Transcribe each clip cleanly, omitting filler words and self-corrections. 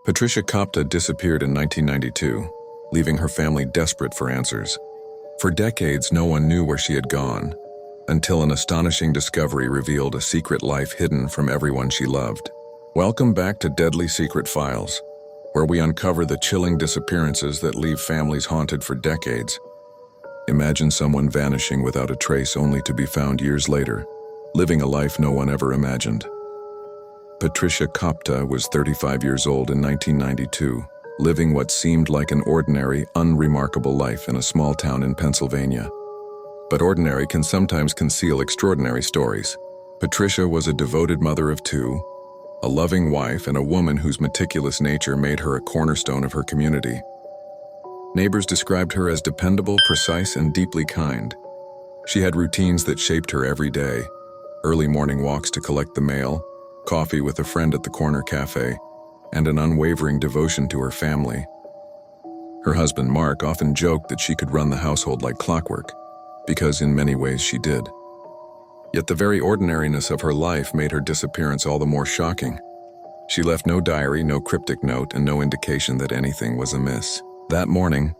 Patricia Kopta disappeared in 1992, leaving her family desperate for answers. For decades, no one knew where she had gone, until an astonishing discovery revealed a secret life hidden from everyone she loved. Welcome back to Deadly Secret Files, where we uncover the chilling disappearances that leave families haunted for decades. Imagine someone vanishing without a trace only to be found years later, living a life no one ever imagined. Patricia Kopta was 35 years old in 1992, living what seemed like an ordinary, unremarkable life in a small town in Pennsylvania. But ordinary can sometimes conceal extraordinary stories. Patricia was a devoted mother of two, a loving wife, and a woman whose meticulous nature made her a cornerstone of her community. Neighbors described her as dependable, precise, and deeply kind. She had routines that shaped her every day: early morning walks to collect the mail, coffee with a friend at the corner cafe, and an unwavering devotion to her family. Her husband, Mark, often joked that she could run the household like clockwork, because in many ways she did. Yet the very ordinariness of her life made her disappearance all the more shocking. She left no diary, no cryptic note, and no indication that anything was amiss. That morning,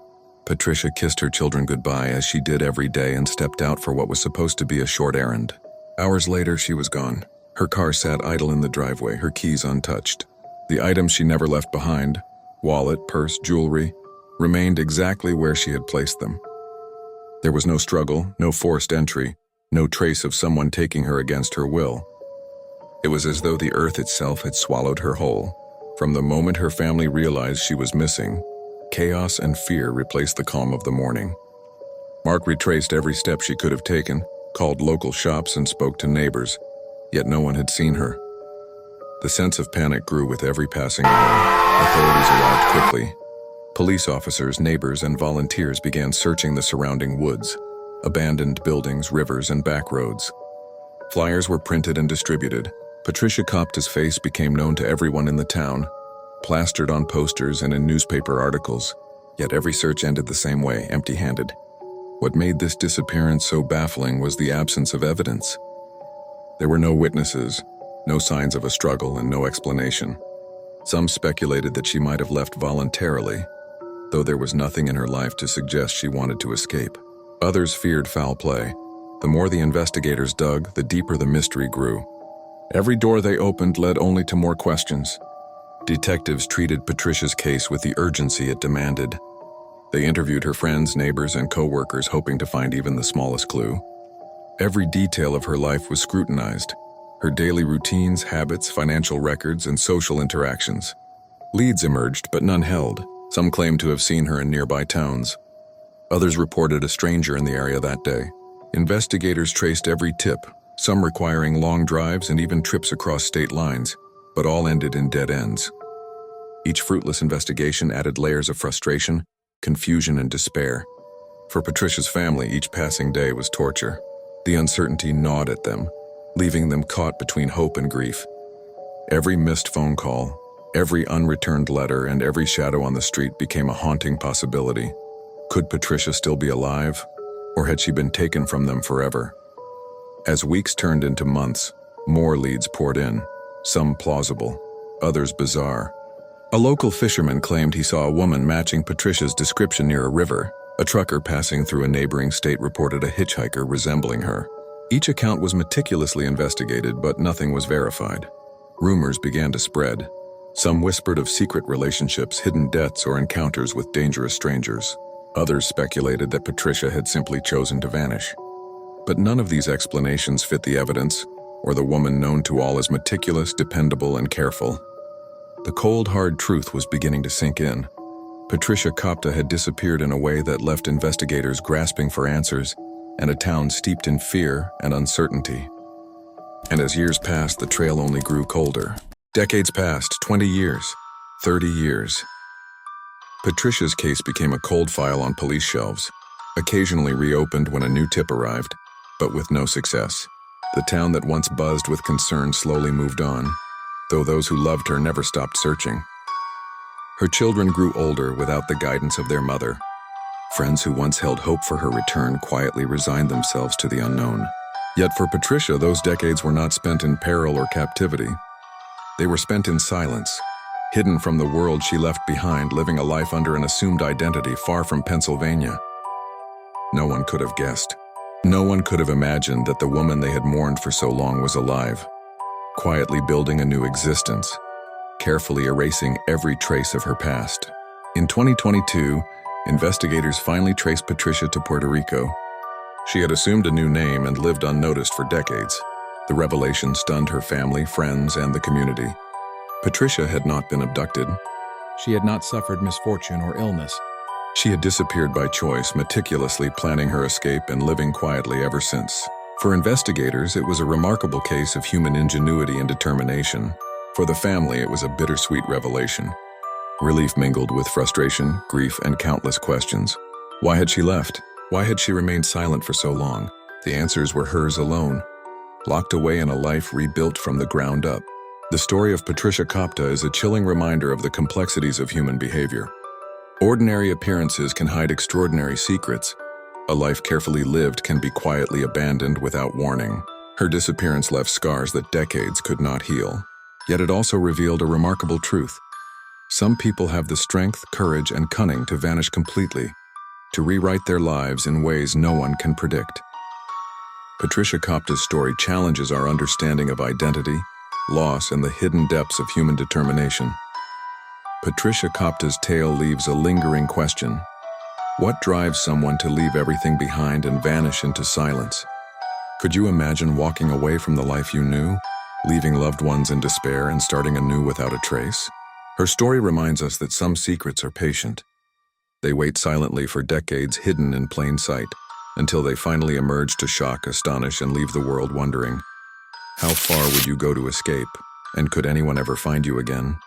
Patricia kissed her children goodbye as she did every day and stepped out for what was supposed to be a short errand. Hours later, she was gone. Her car sat idle in the driveway, her keys untouched. The items she never left behind, wallet, purse, jewelry, remained exactly where she had placed them. There was no struggle, no forced entry, no trace of someone taking her against her will. It was as though the earth itself had swallowed her whole. From the moment her family realized she was missing, chaos and fear replaced the calm of the morning. Mark retraced every step she could have taken, called local shops and spoke to neighbors, yet no one had seen her. The sense of panic grew with every passing hour. Authorities arrived quickly. Police officers, neighbors, and volunteers began searching the surrounding woods, abandoned buildings, rivers, and back roads. Flyers were printed and distributed. Patricia Kopta's face became known to everyone in the town, plastered on posters and in newspaper articles, yet every search ended the same way, empty-handed. What made this disappearance so baffling was the absence of evidence. There were no witnesses, no signs of a struggle, and no explanation. Some speculated that she might have left voluntarily, though there was nothing in her life to suggest she wanted to escape. Others feared foul play. The more the investigators dug, the deeper the mystery grew. Every door they opened led only to more questions. Detectives treated Patricia's case with the urgency it demanded. They interviewed her friends, neighbors, and co-workers, hoping to find even the smallest clue. Every detail of her life was scrutinized: her daily routines, habits, financial records, and social interactions. Leads emerged, but none held. Some claimed to have seen her in nearby towns. Others reported a stranger in the area that day. Investigators traced every tip, some requiring long drives and even trips across state lines, but all ended in dead ends. Each fruitless investigation added layers of frustration, confusion, and despair. For Patricia's family, each passing day was torture. The uncertainty gnawed at them, leaving them caught between hope and grief. Every missed phone call, every unreturned letter, and every shadow on the street became a haunting possibility. Could Patricia still be alive, or had she been taken from them forever? As weeks turned into months, more leads poured in, some plausible, others bizarre. A local fisherman claimed he saw a woman matching Patricia's description near a river. A trucker passing through a neighboring state reported a hitchhiker resembling her. Each account was meticulously investigated, but nothing was verified. Rumors began to spread. Some whispered of secret relationships, hidden debts, or encounters with dangerous strangers. Others speculated that Patricia had simply chosen to vanish. But none of these explanations fit the evidence, or the woman known to all as meticulous, dependable, and careful. The cold, hard truth was beginning to sink in. Patricia Kopta had disappeared in a way that left investigators grasping for answers and a town steeped in fear and uncertainty. And as years passed, the trail only grew colder. Decades passed, 20 years, 30 years. Patricia's case became a cold file on police shelves, occasionally reopened when a new tip arrived, but with no success. The town that once buzzed with concern slowly moved on, though those who loved her never stopped searching. Her children grew older without the guidance of their mother. Friends who once held hope for her return quietly resigned themselves to the unknown. Yet for Patricia, those decades were not spent in peril or captivity. They were spent in silence, hidden from the world she left behind, living a life under an assumed identity far from Pennsylvania. No one could have guessed. No one could have imagined that the woman they had mourned for so long was alive, quietly building a new existence, carefully erasing every trace of her past. In 2022, investigators finally traced Patricia to Puerto Rico. She had assumed a new name and lived unnoticed for decades. The revelation stunned her family, friends, and the community. Patricia had not been abducted. She had not suffered misfortune or illness. She had disappeared by choice, meticulously planning her escape and living quietly ever since. For investigators, it was a remarkable case of human ingenuity and determination. For the family, it was a bittersweet revelation. Relief mingled with frustration, grief, and countless questions. Why had she left? Why had she remained silent for so long? The answers were hers alone, locked away in a life rebuilt from the ground up. The story of Patricia Kopta is a chilling reminder of the complexities of human behavior. Ordinary appearances can hide extraordinary secrets. A life carefully lived can be quietly abandoned without warning. Her disappearance left scars that decades could not heal. Yet it also revealed a remarkable truth. Some people have the strength, courage, and cunning to vanish completely, to rewrite their lives in ways no one can predict. Patricia Kopta's story challenges our understanding of identity, loss, and the hidden depths of human determination. Patricia Kopta's tale leaves a lingering question. What drives someone to leave everything behind and vanish into silence? Could you imagine walking away from the life you knew, leaving loved ones in despair and starting anew without a trace? Her story reminds us that some secrets are patient. They wait silently for decades, hidden in plain sight, until they finally emerge to shock, astonish, and leave the world wondering, how far would you go to escape? And could anyone ever find you again?